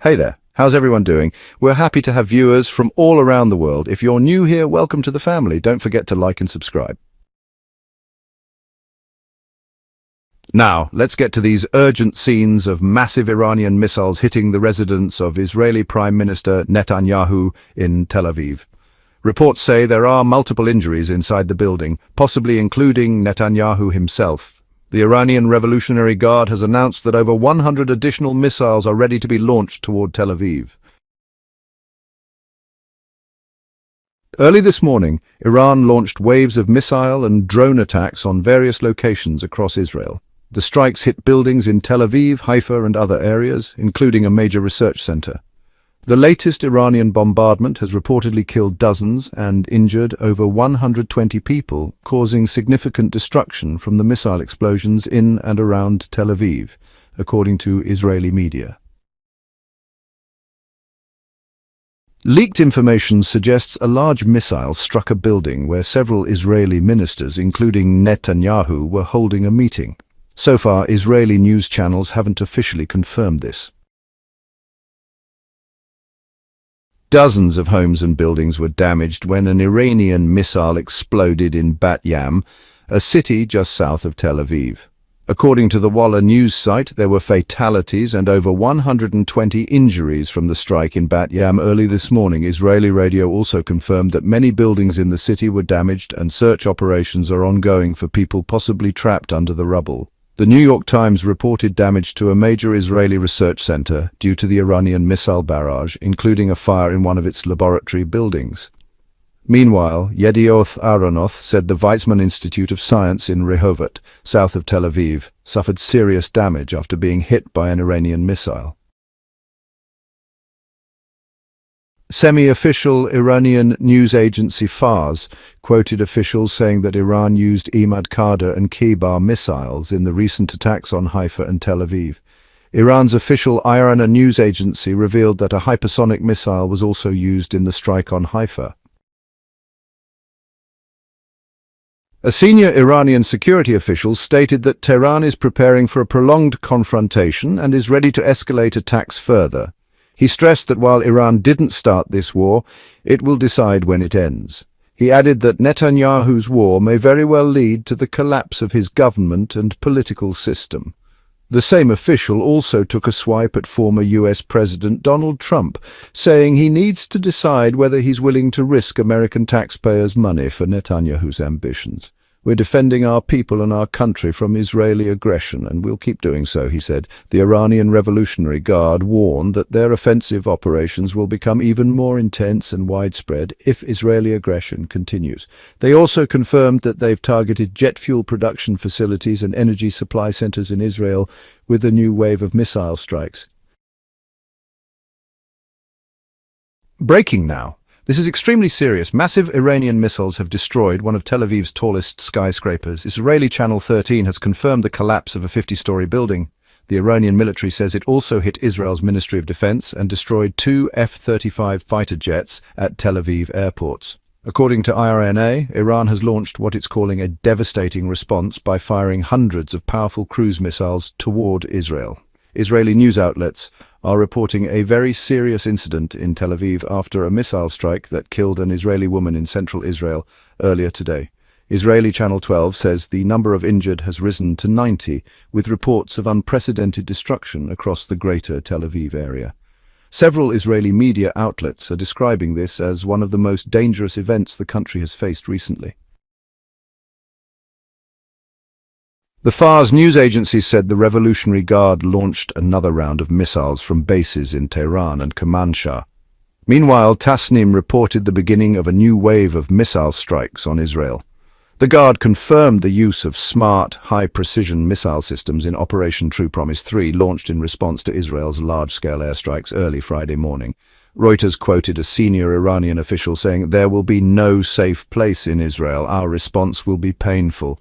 Hey there, how's everyone doing? We're happy to have viewers from all around the world. If you're new here, welcome to the family. Don't forget to like and subscribe. Now, let's get to these urgent scenes of massive Iranian missiles hitting the residence of Israeli Prime Minister Netanyahu in Tel Aviv. Reports say there are multiple injuries inside the building, possibly including Netanyahu himself. The Iranian Revolutionary Guard has announced that over 100 additional missiles are ready to be launched toward Tel Aviv. Early this morning, Iran launched waves of missile and drone attacks on various locations across Israel. The strikes hit buildings in Tel Aviv, Haifa and other areas, including a major research center. The latest Iranian bombardment has reportedly killed dozens and injured over 120 people, causing significant destruction from the missile explosions in and around Tel Aviv, according to Israeli media. Leaked information suggests a large missile struck a building where several Israeli ministers, including Netanyahu, were holding a meeting. So far, Israeli news channels haven't officially confirmed this. Dozens of homes and buildings were damaged when an Iranian missile exploded in Bat Yam, a city just south of Tel Aviv. According to the Walla news site, there were fatalities and over 120 injuries from the strike in Bat Yam early this morning. Israeli radio also confirmed that many buildings in the city were damaged and search operations are ongoing for people possibly trapped under the rubble. The New York Times reported damage to a major Israeli research center due to the Iranian missile barrage, including a fire in one of its laboratory buildings. Meanwhile, Yedioth Aharonoth said the Weizmann Institute of Science in Rehovot, south of Tel Aviv, suffered serious damage after being hit by an Iranian missile. Semi-official Iranian news agency Fars quoted officials saying that Iran used Imad Qadr and Kibar missiles in the recent attacks on Haifa and Tel Aviv. Iran's official IRNA news agency revealed that a hypersonic missile was also used in the strike on Haifa. A senior Iranian security official stated that Tehran is preparing for a prolonged confrontation and is ready to escalate attacks further. He stressed that while Iran didn't start this war, it will decide when it ends. He added that Netanyahu's war may very well lead to the collapse of his government and political system. The same official also took a swipe at former US President Donald Trump, saying he needs to decide whether he's willing to risk American taxpayers' money for Netanyahu's ambitions. We're defending our people and our country from Israeli aggression, and we'll keep doing so, he said. The Iranian Revolutionary Guard warned that their offensive operations will become even more intense and widespread if Israeli aggression continues. They also confirmed that they've targeted jet fuel production facilities and energy supply centers in Israel with a new wave of missile strikes. Breaking now. This is extremely serious. Massive Iranian missiles have destroyed one of Tel Aviv's tallest skyscrapers. Israeli Channel 13 has confirmed the collapse of a 50-story building. The Iranian military says it also hit Israel's Ministry of Defense and destroyed 2 F-35 fighter jets at Tel Aviv airports. According to IRNA, Iran has launched what it's calling a devastating response by firing hundreds of powerful cruise missiles toward Israel. Israeli news outlets are reporting a very serious incident in Tel Aviv after a missile strike that killed an Israeli woman in central Israel earlier today. Israeli Channel 12 says the number of injured has risen to 90, with reports of unprecedented destruction across the greater Tel Aviv area. Several Israeli media outlets are describing this as one of the most dangerous events the country has faced recently. The Fars news agency said the Revolutionary Guard launched another round of missiles from bases in Tehran and Kermanshah. Meanwhile, Tasnim reported the beginning of a new wave of missile strikes on Israel. The Guard confirmed the use of smart, high-precision missile systems in Operation True Promise 3, launched in response to Israel's large-scale airstrikes early Friday morning. Reuters quoted a senior Iranian official saying, "There will be no safe place in Israel. Our response will be painful."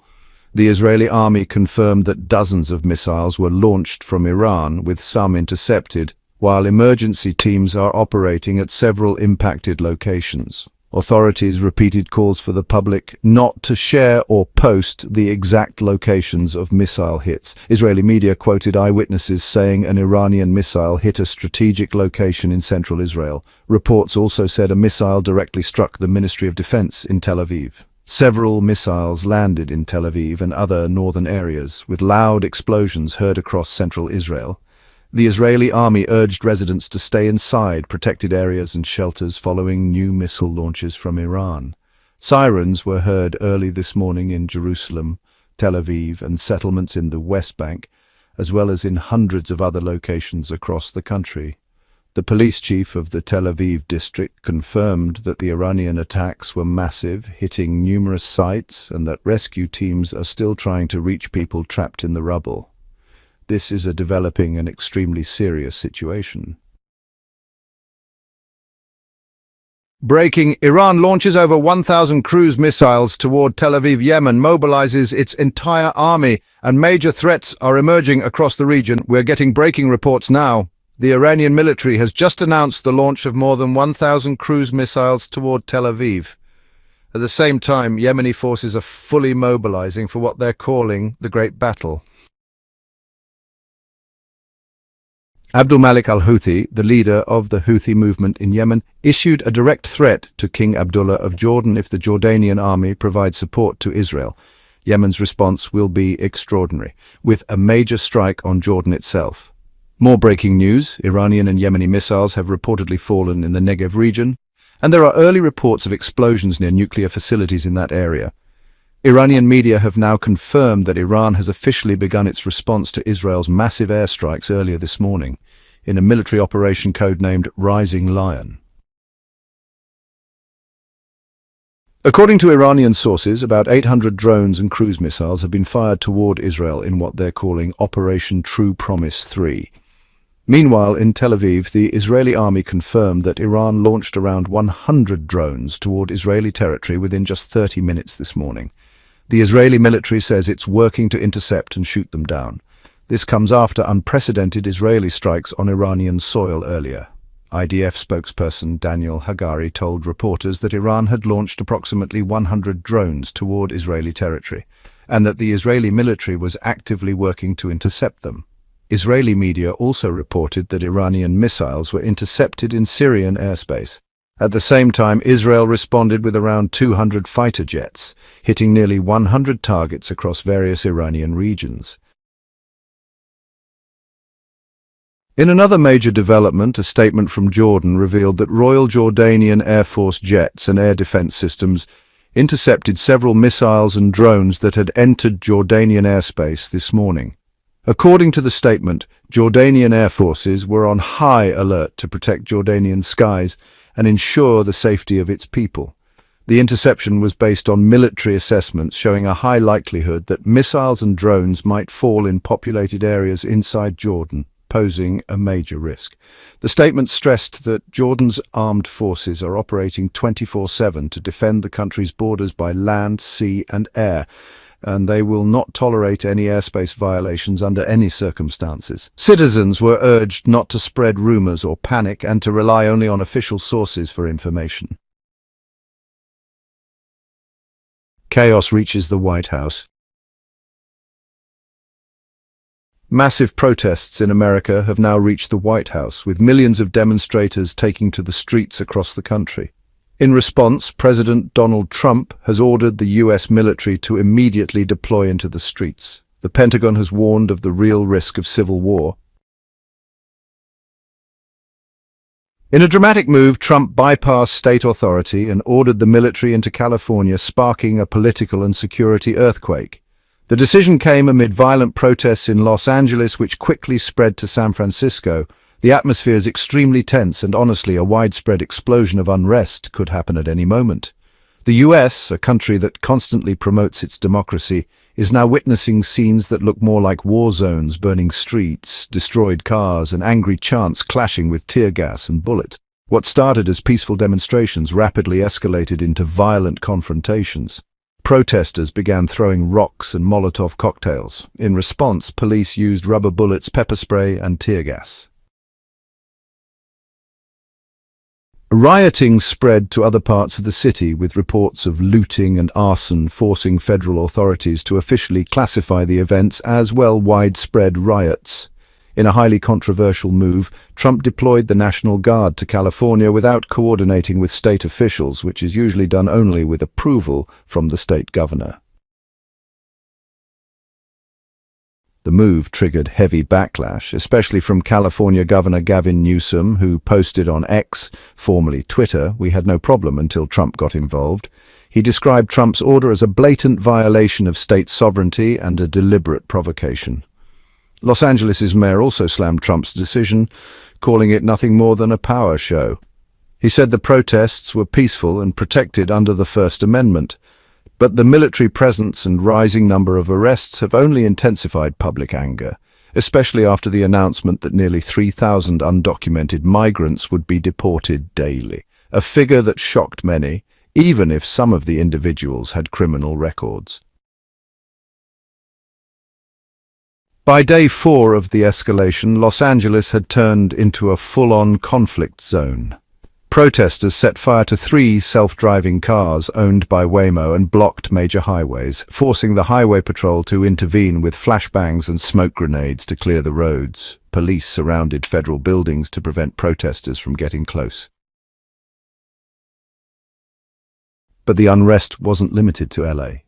The Israeli army confirmed that dozens of missiles were launched from Iran, with some intercepted, while emergency teams are operating at several impacted locations. Authorities repeated calls for the public not to share or post the exact locations of missile hits. Israeli media quoted eyewitnesses saying an Iranian missile hit a strategic location in central Israel. Reports also said a missile directly struck the Ministry of Defense in Tel Aviv. Several missiles landed in Tel Aviv and other northern areas, with loud explosions heard across central Israel. The Israeli army urged residents to stay inside protected areas and shelters following new missile launches from Iran. Sirens were heard early this morning in Jerusalem, Tel Aviv, and settlements in the West Bank, as well as in hundreds of other locations across the country. The police chief of the Tel Aviv district confirmed that the Iranian attacks were massive, hitting numerous sites, and that rescue teams are still trying to reach people trapped in the rubble. This is a developing and extremely serious situation. Breaking: Iran launches over 1,000 cruise missiles toward Tel Aviv, Yemen, mobilizes its entire army, and major threats are emerging across the region. We're getting breaking reports now. The Iranian military has just announced the launch of more than 1,000 cruise missiles toward Tel Aviv. At the same time, Yemeni forces are fully mobilizing for what they're calling the Great Battle. Abdul-Malik al-Houthi, the leader of the Houthi movement in Yemen, issued a direct threat to King Abdullah of Jordan if the Jordanian army provides support to Israel. Yemen's response will be extraordinary, with a major strike on Jordan itself. More breaking news: Iranian and Yemeni missiles have reportedly fallen in the Negev region, and there are early reports of explosions near nuclear facilities in that area. Iranian media have now confirmed that Iran has officially begun its response to Israel's massive airstrikes earlier this morning, in a military operation codenamed Rising Lion. According to Iranian sources, about 800 drones and cruise missiles have been fired toward Israel in what they're calling Operation True Promise 3. Meanwhile, in Tel Aviv, the Israeli army confirmed that Iran launched around 100 drones toward Israeli territory within just 30 minutes this morning. The Israeli military says it's working to intercept and shoot them down. This comes after unprecedented Israeli strikes on Iranian soil earlier. IDF spokesperson Daniel Hagari told reporters that Iran had launched approximately 100 drones toward Israeli territory, and that the Israeli military was actively working to intercept them. Israeli media also reported that Iranian missiles were intercepted in Syrian airspace. At the same time, Israel responded with around 200 fighter jets, hitting nearly 100 targets across various Iranian regions. In another major development, a statement from Jordan revealed that Royal Jordanian Air Force jets and air defense systems intercepted several missiles and drones that had entered Jordanian airspace this morning. According to the statement, Jordanian air forces were on high alert to protect Jordanian skies and ensure the safety of its people. The interception was based on military assessments showing a high likelihood that missiles and drones might fall in populated areas inside Jordan, posing a major risk. The statement stressed that Jordan's armed forces are operating 24/7 to defend the country's borders by land, sea, and air, and they will not tolerate any airspace violations under any circumstances. Citizens were urged not to spread rumors or panic and to rely only on official sources for information. Chaos reaches the White House. Massive protests in America have now reached the White House, with millions of demonstrators taking to the streets across the country. In response, President Donald Trump has ordered the U.S. military to immediately deploy into the streets. The Pentagon has warned of the real risk of civil war. In a dramatic move, Trump bypassed state authority and ordered the military into California, sparking a political and security earthquake. The decision came amid violent protests in Los Angeles, which quickly spread to San Francisco. The atmosphere is extremely tense, and honestly, a widespread explosion of unrest could happen at any moment. The US, a country that constantly promotes its democracy, is now witnessing scenes that look more like war zones: burning streets, destroyed cars, and angry chants clashing with tear gas and bullets. What started as peaceful demonstrations rapidly escalated into violent confrontations. Protesters began throwing rocks and Molotov cocktails. In response, police used rubber bullets, pepper spray, and tear gas. Rioting spread to other parts of the city, with reports of looting and arson forcing federal authorities to officially classify the events as, well, widespread riots. In a highly controversial move, Trump deployed the National Guard to California without coordinating with state officials, which is usually done only with approval from the state governor. The move triggered heavy backlash, especially from California Governor Gavin Newsom, who posted on X, formerly Twitter, "We had no problem until Trump got involved." He described Trump's order as a blatant violation of state sovereignty and a deliberate provocation. Los Angeles' mayor also slammed Trump's decision, calling it nothing more than a power show. He said the protests were peaceful and protected under the First Amendment, but the military presence and rising number of arrests have only intensified public anger, especially after the announcement that nearly 3,000 undocumented migrants would be deported daily, a figure that shocked many, even if some of the individuals had criminal records. By day 4 of the escalation, Los Angeles had turned into a full-on conflict zone. Protesters set fire to 3 self-driving cars owned by Waymo and blocked major highways, forcing the highway patrol to intervene with flashbangs and smoke grenades to clear the roads. Police surrounded federal buildings to prevent protesters from getting close. But the unrest wasn't limited to LA.